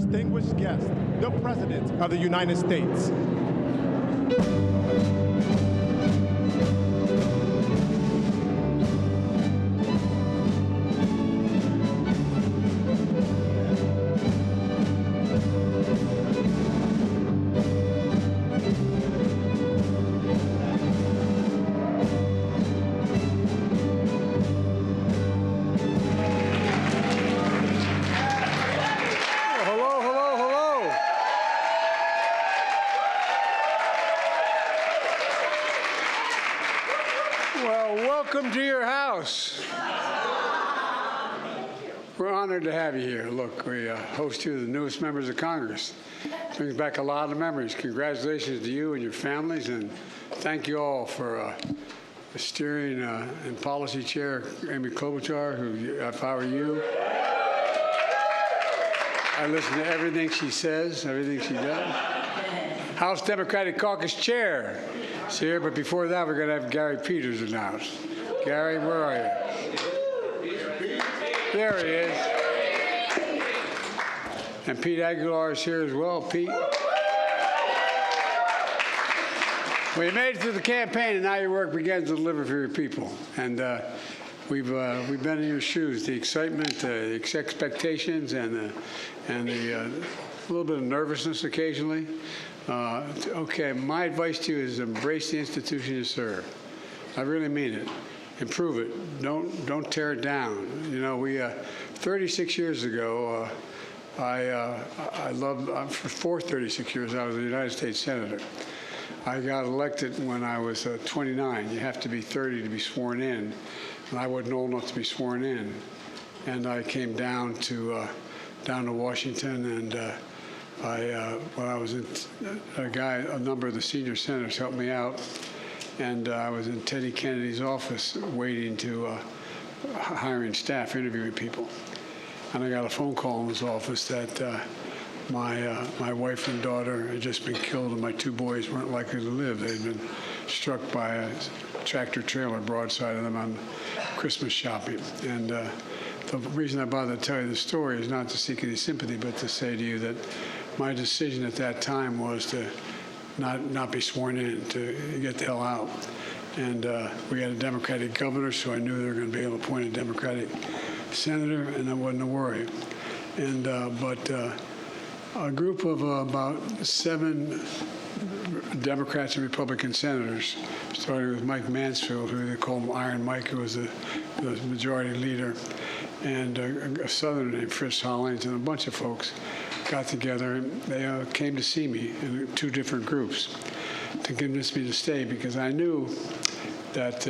distinguished guest, the President of the United States. Welcome to your house. We're honored to have you here. Look, we host you, the newest members of Congress. Brings back a lot of memories. Congratulations to you and your families, and thank you all for steering and policy chair Amy Klobuchar, who, if I were you, I listen to everything she says, everything she does. House Democratic Caucus Chair is here, but before that, we're going to have Gary Peters announced. Gary, where are you? There he is. And Pete Aguilar is here as well. Pete. Well, you made it through the campaign, and now your work begins to deliver for your people. And we've been in your shoes. The excitement, the expectations, and the little bit of nervousness occasionally. Okay, my advice to you is embrace the institution you serve. I really mean it. Improve it. Don't tear it down. You know, we 36 years ago, for 36 years, I was a United States Senator. I got elected when I was 29. You have to be 30 to be sworn in, and I wasn't old enough to be sworn in. And I came down to Washington, and when I was in, a number of the senior senators helped me out. And I was in Teddy Kennedy's office waiting to hiring staff, interviewing people. And I got a phone call in his office that my wife and daughter had just been killed, and my two boys weren't likely to live. They'd been struck by a tractor trailer broadside of them on Christmas shopping. And the reason I bothered to tell you the story is not to seek any sympathy, but to say to you that my decision at that time was to not be sworn in, to get the hell out. And we had a Democratic governor, so I knew they were going to be able to appoint a Democratic senator, and that wasn't a worry. And but a group of about 7 Democrats and Republican senators, starting with Mike Mansfield, who they called him Iron Mike, who was the majority leader, and a Southerner named Fritz Hollings, and a bunch of folks got together, and they came to see me in 2 different groups to convince me to stay, because I knew that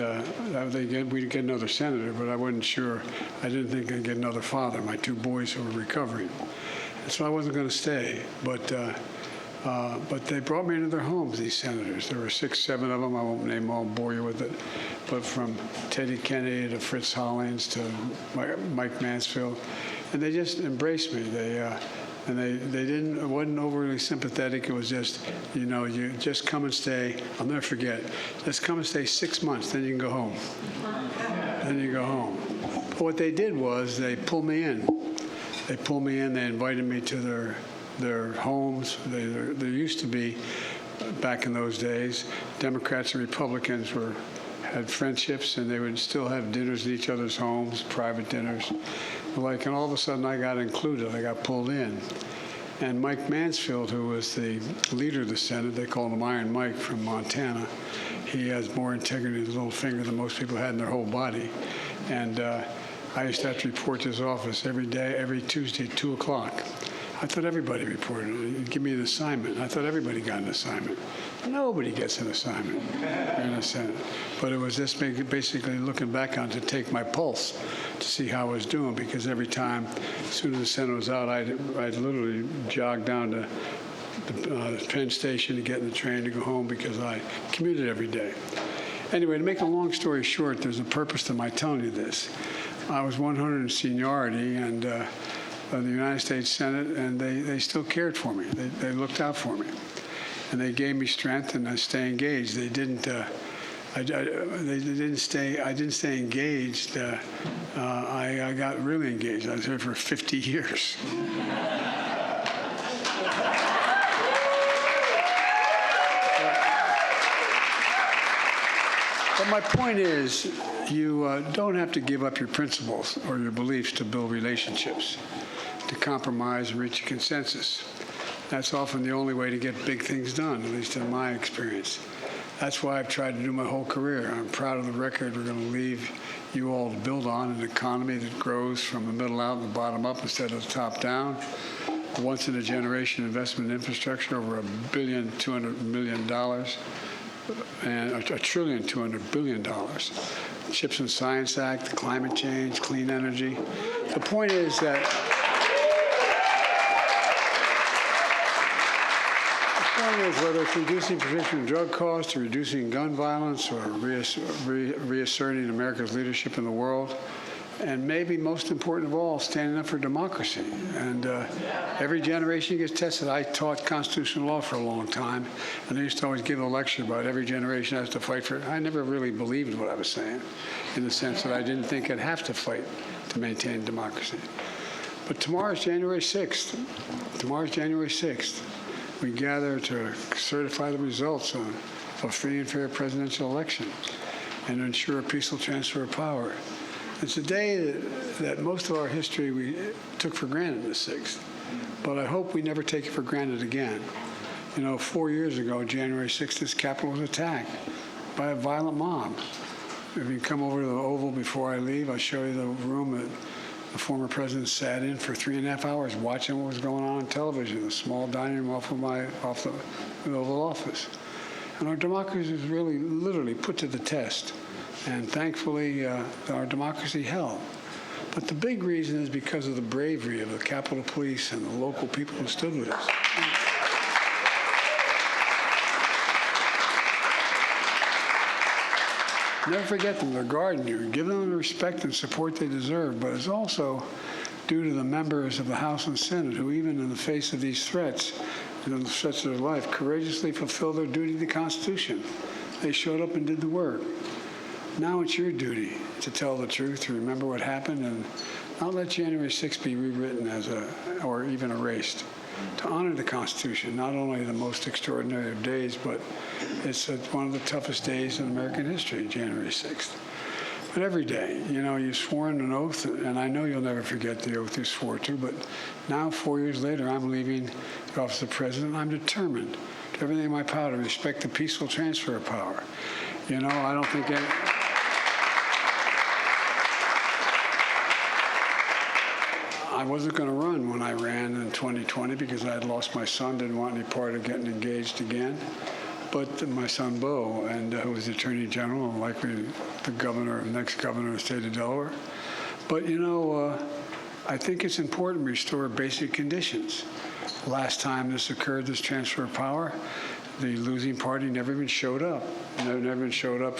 we'd get another senator, but I wasn't sure. I didn't think I'd get another father, my 2 boys who were recovering. And so I wasn't going to stay, but they brought me into their homes, these senators. There were 6, 7 of them. I won't name them all, bore you with it. But from Teddy Kennedy to Fritz Hollings to Mike Mansfield, and they just embraced me. It wasn't overly sympathetic. It was just, you just come and stay. I'll never forget. Just come and stay 6 months, then you can go home. Then you go home. But what they did was they pulled me in. They pulled me in. They invited me to their homes. There used to be, back in those days, Democrats and Republicans had friendships, and they would still have dinners at each other's homes, private dinners. And all of a sudden I got included. I got pulled in. And Mike Mansfield, who was the leader of the Senate, they called him Iron Mike from Montana. He has more integrity in his little finger than most people had in their whole body. And I used to have to report to his office every day, every Tuesday at 2 o'clock. I thought everybody reported. He'd give me an assignment. I thought everybody got an assignment. Nobody gets an assignment in the Senate. But it was just basically looking back on to take my pulse to see how I was doing, because every time, as soon as the Senate was out, I'd literally jog down to the Penn Station to get in the train to go home, because I commuted every day. Anyway, to make a long story short, there's a purpose to my telling you this. I was 100 in seniority, and the United States Senate, and they still cared for me. They looked out for me, and they gave me strength, and I stay engaged. They didn't. I didn't stay engaged. I got really engaged. I was there for 50 years. my point is, you don't have to give up your principles or your beliefs to build relationships, to compromise and reach a consensus. That's often the only way to get big things done, at least in my experience. That's why I've tried to do my whole career. I'm proud of the record we're going to leave you all to build on, an economy that grows from the middle out and the bottom up instead of the top down. Once-in-a-generation investment in infrastructure, over $1.2 billion, and $1.2 billion. CHIPS and Science Act, climate change, clean energy. The point is that whether it's reducing prescription drug costs or reducing gun violence or reasserting America's leadership in the world, and maybe most important of all, standing up for democracy. And every generation gets tested. I taught constitutional law for a long time, and I used to always give a lecture about every generation has to fight for it. I never really believed what I was saying, in the sense that I didn't think I'd have to fight to maintain democracy. But tomorrow's January 6th. Tomorrow's January 6th. We gather to certify the results of a free and fair presidential election and ensure a peaceful transfer of power. It's a day that most of our history we took for granted, the 6th, but I hope we never take it for granted again. You know, 4 years ago, January 6th, this Capitol was attacked by a violent mob. If you come over to the Oval before I leave, I'll show you the room that the former president sat in for 3.5 hours watching what was going on television, a small dining room off the Oval Office. And our democracy is really, literally put to the test. And thankfully, our democracy held. But the big reason is because of the bravery of the Capitol Police and the local people who stood with us. Never forget them. They're guarding you. Give them the respect and support they deserve. But it's also due to the members of the House and Senate who, even in the face of these threats, in the threats of their life, courageously fulfill their duty to the Constitution. They showed up and did the work. Now it's your duty to tell the truth, to remember what happened, and not let January 6th be rewritten or even erased. To honor the Constitution, not only the most extraordinary of days, but it's one of the toughest days in American history, January 6th. But every day, you know, you've sworn an oath, and I know you'll never forget the oath you swore to, but now, 4 years later, I'm leaving the office of president. I'm determined, to everything in my power, to respect the peaceful transfer of power. You know, I don't think I wasn't going to run when I ran in 2020 because I had lost my son, didn't want any part of getting engaged again. But my son, Beau, and who was the Attorney General and likely the next governor of the state of Delaware. But, you know, I think it's important to restore basic conditions. Last time this occurred, this transfer of power, the losing party never even showed up. Never even showed up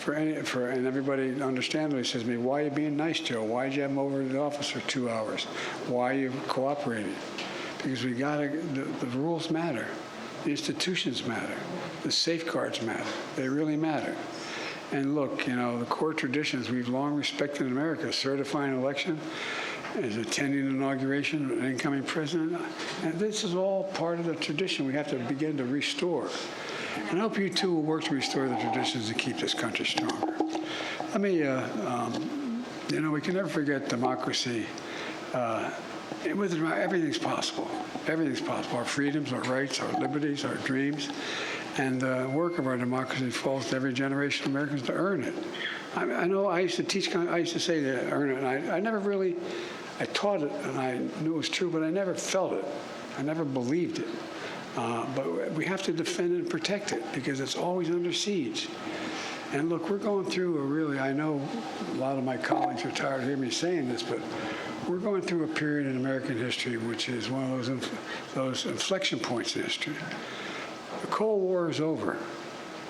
and everybody understandably says to me, why are you being nice, Joe? Why did you have him over to the office for 2 hours? Why are you cooperating? Because the rules matter. The institutions matter. The safeguards matter. They really matter. And look, you know, the core traditions we've long respected in America, certifying an election, is attending an inauguration of an incoming president. And this is all part of the tradition we have to begin to restore. And I hope you too will work to restore the traditions and keep this country stronger. Let me, you know, we can never forget democracy. Everything's possible. Everything's possible. Our freedoms, our rights, our liberties, our dreams. And the work of our democracy falls to every generation of Americans to earn it. I know I used to teach, I used to say to earn it, and I never really, I taught it and I knew it was true, but I never felt it. I never believed it. But we have to defend it and protect it because it's always under siege. And look, we're going through I know a lot of my colleagues are tired of hearing me saying this, but we're going through a period in American history which is one of those inflection points in history. The Cold War is over.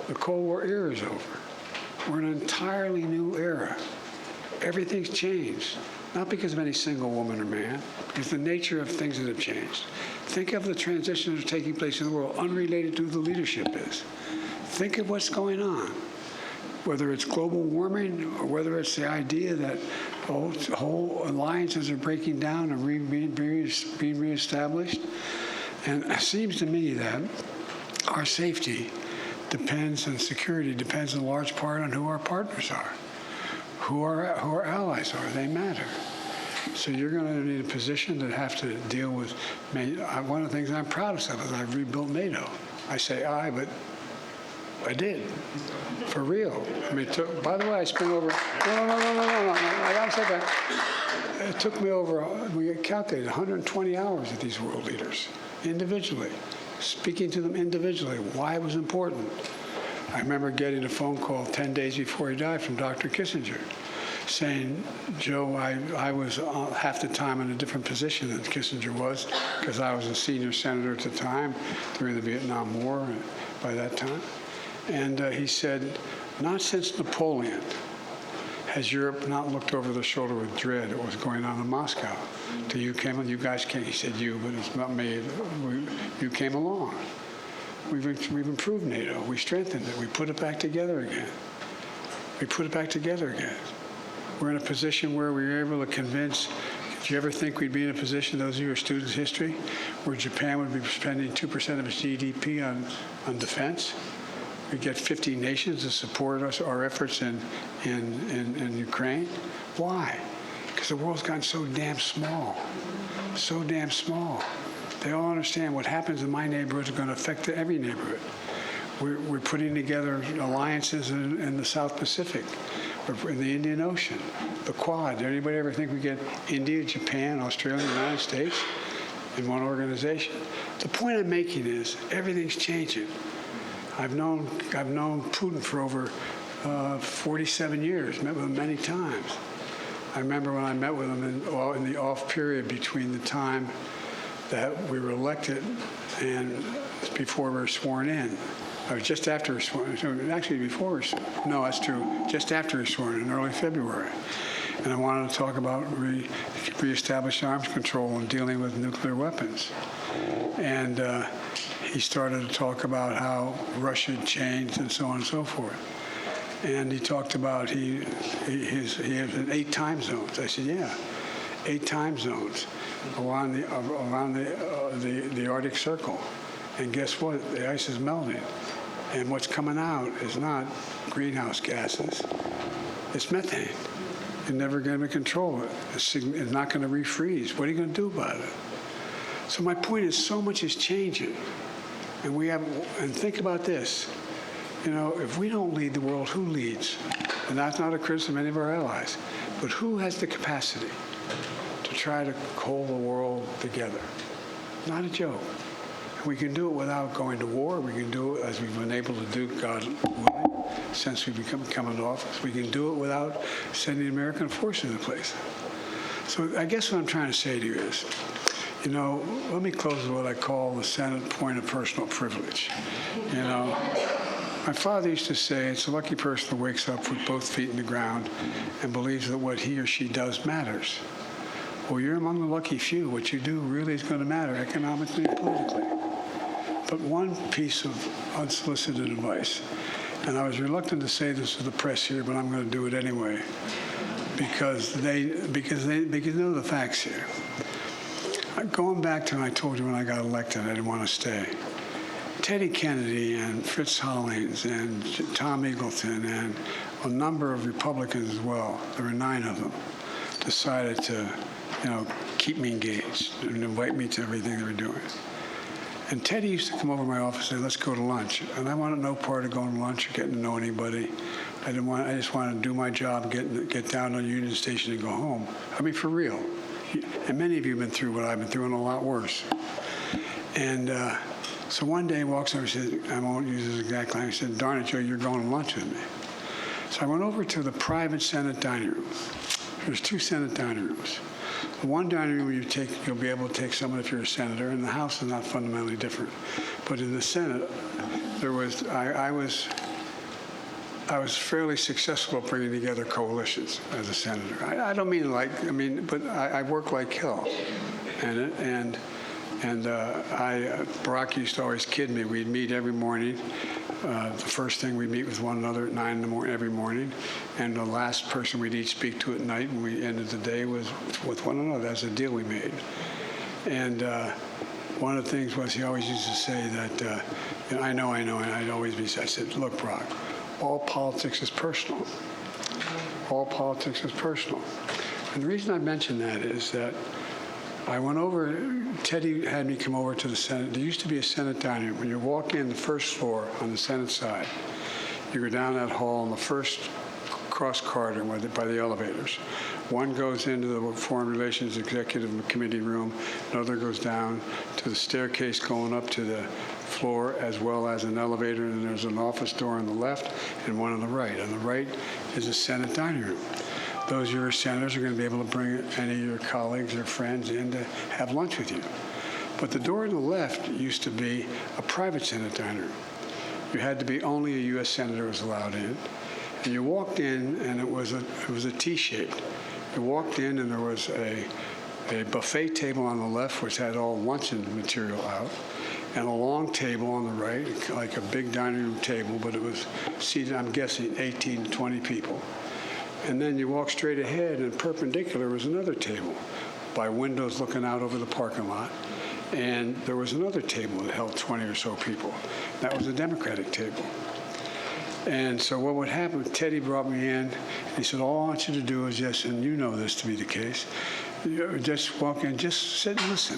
The Cold War era is over. We're in an entirely new era. Everything's changed, not because of any single woman or man, because the nature of things that have changed. Think of the transitions that are taking place in the world, unrelated to who the leadership is. Think of what's going on, whether it's global warming or whether it's the idea that whole alliances are breaking down and being reestablished. And it seems to me that our safety depends, and security depends in large part on who our partners are, who our allies are. They matter. So you're going to need a position that have to deal with. One of the things I'm proudest of is I've rebuilt NATO. I say I, but I did, for real. I mean, by the way, I spent over. No. I got to say that. It took me over. We calculated 120 hours with these world leaders individually, speaking to them individually. Why it was important. I remember getting a phone call 10 days before he died from Dr. Kissinger, saying, Joe, I was half the time in a different position than Kissinger was, because I was a senior senator at the time during the Vietnam War by that time. And he said, not since Napoleon has Europe not looked over their shoulder with dread at what was going on in Moscow. Till you guys came, he said you, but it's not me. You came along. We've improved NATO. We strengthened it. We put it back together again. We're in a position where we were able to convince. Did you ever think we'd be in a position, those of you who are students of history, where Japan would be spending 2% of its GDP on defense? We'd get 50 nations to support our efforts in Ukraine. Why? Because the world's gotten so damn small. So damn small. They all understand what happens in my neighborhood is going to affect every neighborhood. We're putting together alliances in the South Pacific, in the Indian Ocean, the Quad. Did anybody ever think we get India, Japan, Australia, United States in one organization? The point I'm making is everything's changing. I've known Putin for over 47 years, met with him many times. I remember when I met with him in the off period between the time that we were elected and before we were sworn in. Or just after we were sworn, actually before we were sworn. No, that's true. Just after we were sworn in early February. And I wanted to talk about reestablish arms control and dealing with nuclear weapons. And he started to talk about how Russia had changed and so on and so forth. And he talked about he has 8 time zones. I said, yeah, 8 time zones around the Arctic Circle. And guess what? The ice is melting. And what's coming out is not greenhouse gases. It's methane. You're never going to control it. It's not going to refreeze. What are you going to do about it? So my point is, so much is changing. And think about this. You know, if we don't lead the world, who leads? And that's not a criticism of any of our allies. But who has the capacity to try to hold the world together? Not a joke. We can do it without going to war. We can do it as we've been able to do, God willing, since we've come into office. We can do it without sending American forces into place. So I guess what I'm trying to say to you is, you know, let me close with what I call the Senate point of personal privilege. You know, my father used to say, it's a lucky person who wakes up with both feet in the ground and believes that what he or she does matters. Well, you're among the lucky few. What you do really is going to matter economically and politically. But one piece of unsolicited advice, and I was reluctant to say this to the press here, but I'm going to do it anyway, because they know the facts here. Going back to when I told you when I got elected, I didn't want to stay. Teddy Kennedy and Fritz Hollings and Tom Eagleton and a number of Republicans as well, there were 9 of them, decided to, you know, keep me engaged and invite me to everything they were doing. And Teddy used to come over to my office and say, let's go to lunch. And I wanted no part of going to lunch or getting to know anybody. I just wanted to do my job, get down to Union Station and go home. I mean, for real. And many of you have been through what I've been through and a lot worse. And so one day he walks over and said, I won't use his exact line, he said, darn it, Joe, you're going to lunch with me. So I went over to the private Senate dining room. There's 2 Senate dining rooms. The one dining room you'll be able to take someone if you're a senator, and the House is not fundamentally different. But in the Senate, I was fairly successul at bringing together coalitions as a senator. I don't mean but I work like hell. And Barack used to always kid me. We'd meet every morning. The first thing we'd meet with one another at 9 in the morning every morning, and the last person we'd each speak to at night when we ended the day was with one another. That's a deal we made. And one of the things was he always used to say that, I know, and I'd always I said, look, Brock, all politics is personal. All politics is personal. And the reason I mention that is that I went over, Teddy had me come over to the Senate. There used to be a Senate dining room. When you walk in the first floor on the Senate side, you go down that hall in the first cross corridor by the elevators. One goes into the Foreign Relations Executive Committee room, another goes down to the staircase going up to the floor, as well as an elevator, and there's an office door on the left and one on the right. On the right is a Senate dining room. Those of your senators are going to be able to bring any of your colleagues or friends in to have lunch with you. But the door on the left used to be a private Senate dining room. You had to be only a U.S. senator was allowed in. And you walked in, and it was a T-shaped. You walked in, and there was a buffet table on the left, which had all luncheon material out, and a long table on the right, like a big dining room table, but it was seated, I'm guessing, 18 to 20 people. And then you walk straight ahead, and perpendicular was another table by windows looking out over the parking lot. And there was another table that held 20 or so people. That was a Democratic table. And so what would happen, Teddy brought me in, and he said, all I want you to do is just, and you know this to be the case, just walk in, just sit and listen.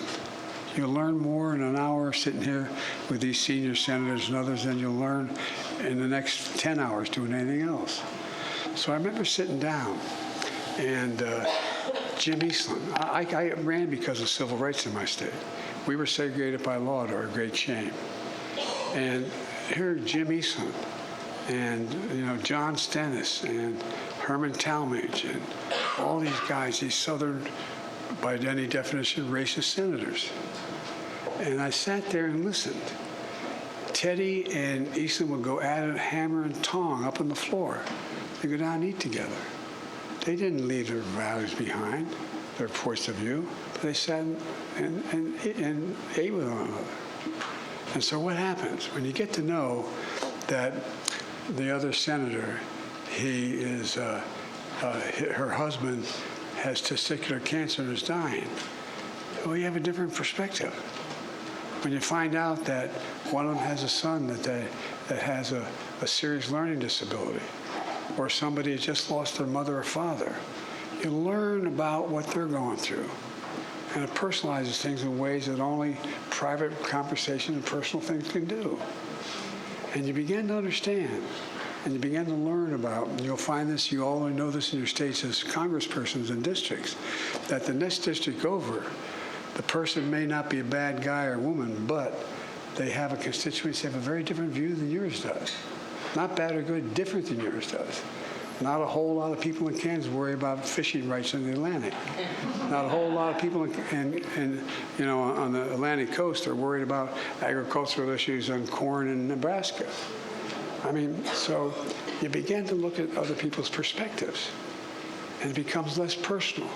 You'll learn more in an hour sitting here with these senior senators and others than you'll learn in the next 10 hours doing anything else. So I remember sitting down, and Jim Eastland, I ran because of civil rights in my state. We were segregated by law to our great shame. And here Jim Eastland and John Stennis and Herman Talmadge and all these guys, these Southern, by any definition, racist senators. And I sat there and listened. Teddy and Eastland would go at it, hammer and tong up on the floor. They go down and eat together. They didn't leave their values behind, their points of view, but they sat and ate with one another. And so what happens? When you get to know that the other senator, he is, her husband has testicular cancer and is dying, well, you have a different perspective. When you find out that one of them has a son that has a serious learning disability, or somebody has just lost their mother or father, you learn about what they're going through. And it personalizes things in ways that only private conversation and personal things can do. And you begin to understand, and you begin to learn about, and you'll find this, you all know this in your states as congresspersons and districts, that the next district over, the person may not be a bad guy or woman, but they have a constituency that have a very different view than yours does. Not bad or good, different than yours does. Not a whole lot of people in Kansas worry about fishing rights in the Atlantic. Not a whole lot of people on the Atlantic coast are worried about agricultural issues on corn in Nebraska. I mean, so you begin to look at other people's perspectives, and it becomes less personal.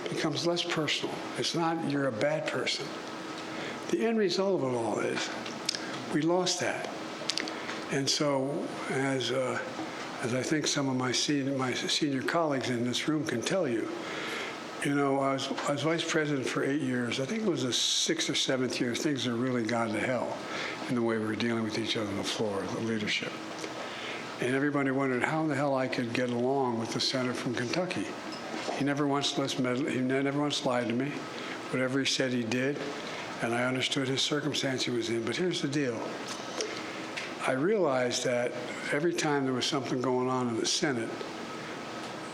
It becomes less personal. It's not you're a bad person. The end result of it all is we lost that. And so as I think some of my senior colleagues in this room can tell you, I was vice president for 8 years. I think it was the 6th or 7th year. Things have really gone to hell in the way we were dealing with each other on the floor, the leadership. And everybody wondered how in the hell I could get along with the senator from Kentucky. He never once lied to me. Whatever he said, he did. And I understood his circumstance he was in. But here's the deal. I realized that every time there was something going on in the Senate,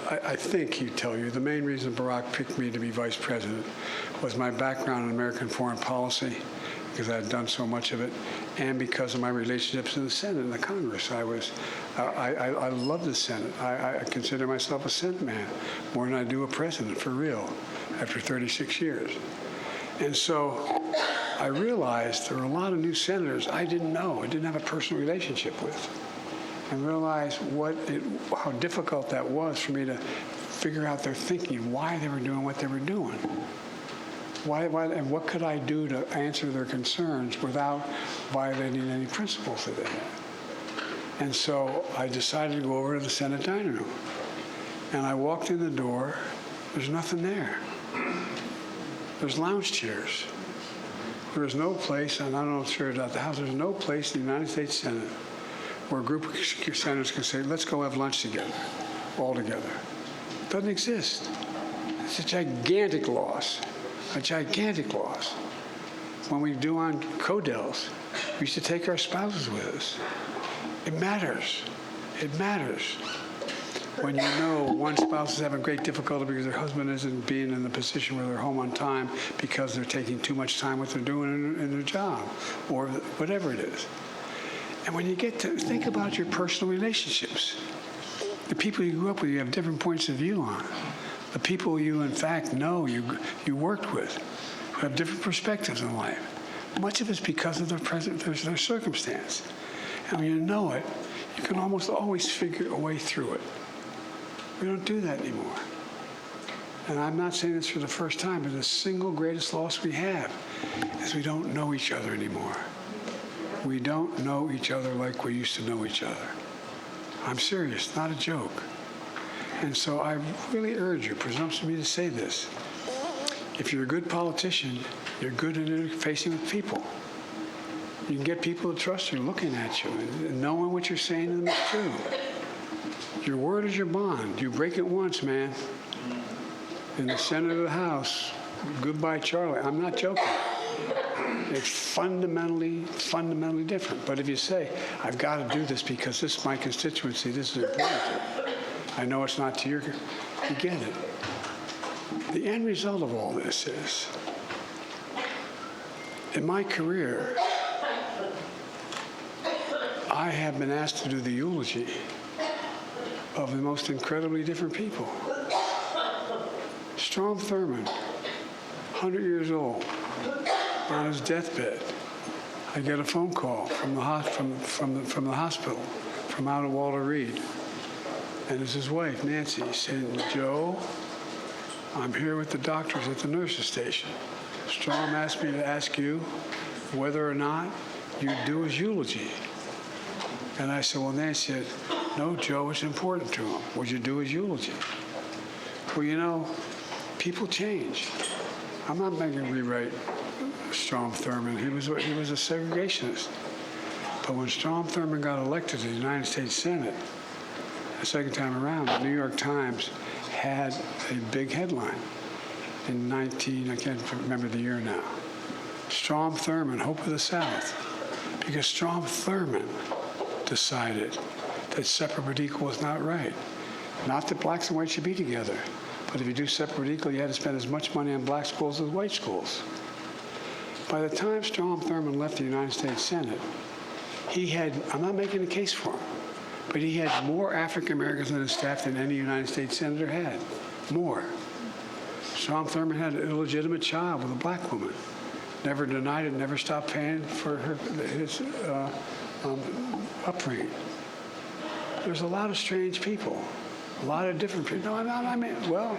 I think he'd tell you, the main reason Barack picked me to be vice president was my background in American foreign policy, because I had done so much of it, and because of my relationships in the Senate and the Congress. I love the Senate. I consider myself a Senate man more than I do a president, for real, after 36 years. And so I realized there were a lot of new senators I didn't know, I didn't have a personal relationship with, and realized how difficult that was for me to figure out their thinking, why they were doing what they were doing. And what could I do to answer their concerns without violating any principles that they had? And so I decided to go over to the Senate dining room. And I walked in the door, there's nothing there. There's lounge chairs. There is no place, and I don't know if it's true about the House, there's no place in the United States Senate where a group of senators can say, let's go have lunch together, all together. It doesn't exist. It's a gigantic loss, a gigantic loss. When we do on Codels, we used to take our spouses with us. It matters. It matters. When you know one spouse is having great difficulty because their husband isn't being in the position where they're home on time because they're taking too much time what they're doing in their job, or whatever it is. And when you get to think about your personal relationships, the people you grew up with, you have different points of view on. The people you, in fact, know, you worked with, who have different perspectives in life. Much of it's because of their circumstance. And when you know it, you can almost always figure a way through it. We don't do that anymore. And I'm not saying this for the first time, but the single greatest loss we have is we don't know each other anymore. We don't know each other like we used to know each other. I'm serious, not a joke. And so I really urge you, presumption to me to say this. If you're a good politician, you're good at interfacing with people. You can get people to trust you looking at you and knowing what you're saying to them is true. Your word is your bond. You break it once, man. In the Senate or the House, goodbye, Charlie. I'm not joking. It's fundamentally different. But if you say, I've got to do this because this is my constituency, this is important to me. I know it's not to your, you get it. The end result of all this is, in my career, I have been asked to do the eulogy of the most incredibly different people. Strom Thurmond, 100 years old, on his deathbed. I get a phone call from the hospital, from out at Walter Reed. And it's his wife, Nancy, saying, Joe, I'm here with the doctors at the nurses' station. Strom asked me to ask you whether or not you'd do his eulogy. And I said, well, Nancy said, no, Joe, it's important to him. Would you do his eulogy? Well, you know, people change. I'm not making a rewrite Strom Thurmond. He was a segregationist. But when Strom Thurmond got elected to the United States Senate, the second time around, the New York Times had a big headline in I can't remember the year now. Strom Thurmond, Hope of the South. Because Strom Thurmond decided that separate but equal was not right. Not that blacks and whites should be together, but if you do separate but equal, you had to spend as much money on black schools as white schools. By the time Strom Thurmond left the United States Senate, he had, I'm not making a case for him, but he had more African Americans on his staff than any United States senator had. More. Strom Thurmond had an illegitimate child with a black woman. Never denied it, never stopped paying for his upbringing. There's a lot of strange people, a lot of different people. No, I mean, well,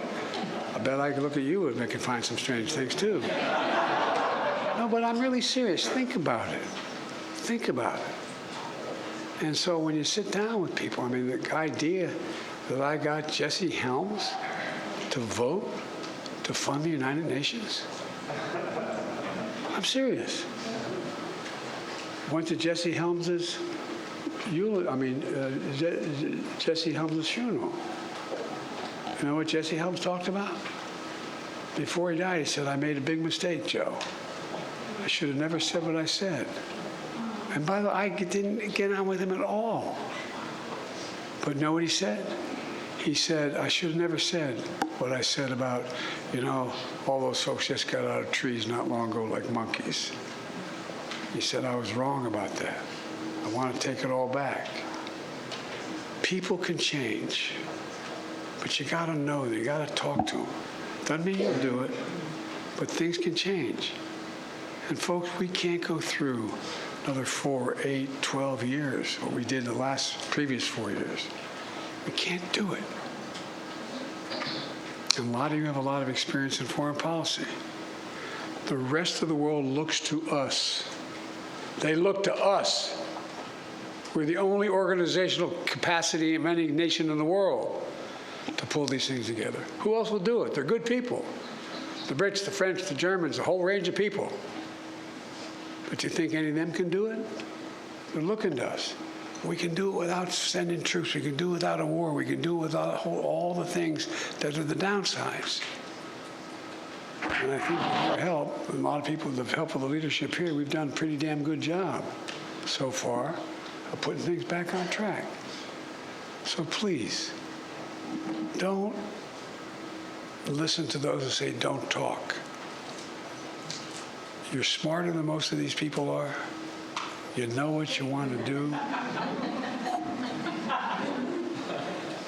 I bet I could look at you and I could find some strange things too. No, but I'm really serious. Think about it. Think about it. And so when you sit down with people, I mean, the idea that I got Jesse Helms to vote to fund the United Nations, I'm serious. Went to Jesse Helms's Jesse Helms' funeral. You know what Jesse Helms talked about? Before he died, he said, I made a big mistake, Joe. I should have never said what I said. And by the way, I didn't get on with him at all. But know what he said? He said, I should have never said what I said about, you know, all those folks just got out of trees not long ago like monkeys. He said, I was wrong about that. I want to take it all back. People can change, but you got to know them. You got to talk to them. Doesn't mean you'll do it, but things can change. And folks, we can't go through another 4, 8, 12 years, what we did the previous 4 years. We can't do it. And a lot of you have a lot of experience in foreign policy. The rest of the world looks to us. They look to us. We're the only organizational capacity of any nation in the world to pull these things together. Who else will do it? They're good people. The Brits, the French, the Germans, a whole range of people. But you think any of them can do it? They're looking to us. We can do it without sending troops. We can do it without a war. We can do it without all the things that are the downsides. And I think with our help, and a lot of people, with the help of the leadership here, we've done a pretty damn good job so far of putting things back on track. So please, don't listen to those who say don't talk. You're smarter than most of these people are. You know what you want to do.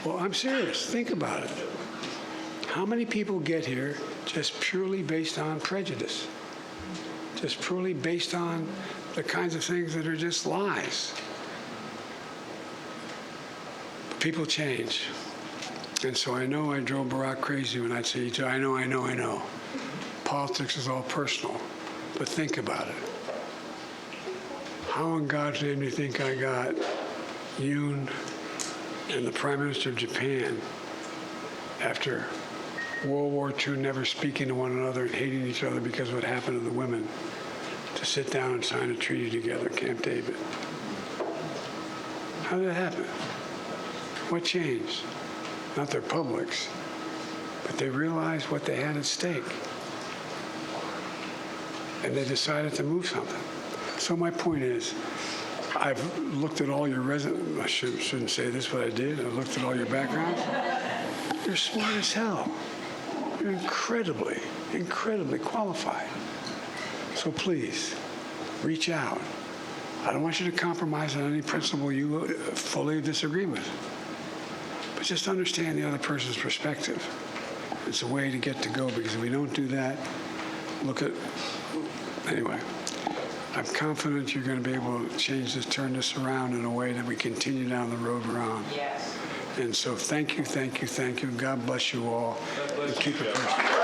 Well, I'm serious. Think about it. How many people get here just purely based on prejudice? Just purely based on the kinds of things that are just lies? People change. And so I know I drove Barack crazy when I'd say, I know. Politics is all personal. But think about it. How in God's name do you think I got Yoon and the Prime Minister of Japan after World War II never speaking to one another and hating each other because of what happened to the women to sit down and sign a treaty together at Camp David? How did that happen? What changed? Not their publics, but they realized what they had at stake. And they decided to move something. So my point is, I've looked at all your resumes. I shouldn't say this, but I did. I looked at all your backgrounds. You're smart as hell. You're incredibly, incredibly qualified. So please, reach out. I don't want you to compromise on any principle you fully disagree with. But just understand the other person's perspective. It's a way to get to go, because if we don't do that, anyway, I'm confident you're going to be able to change this, turn this around in a way that we continue down the road we're on. Yes. And so thank you. God bless you all. And keep it personal.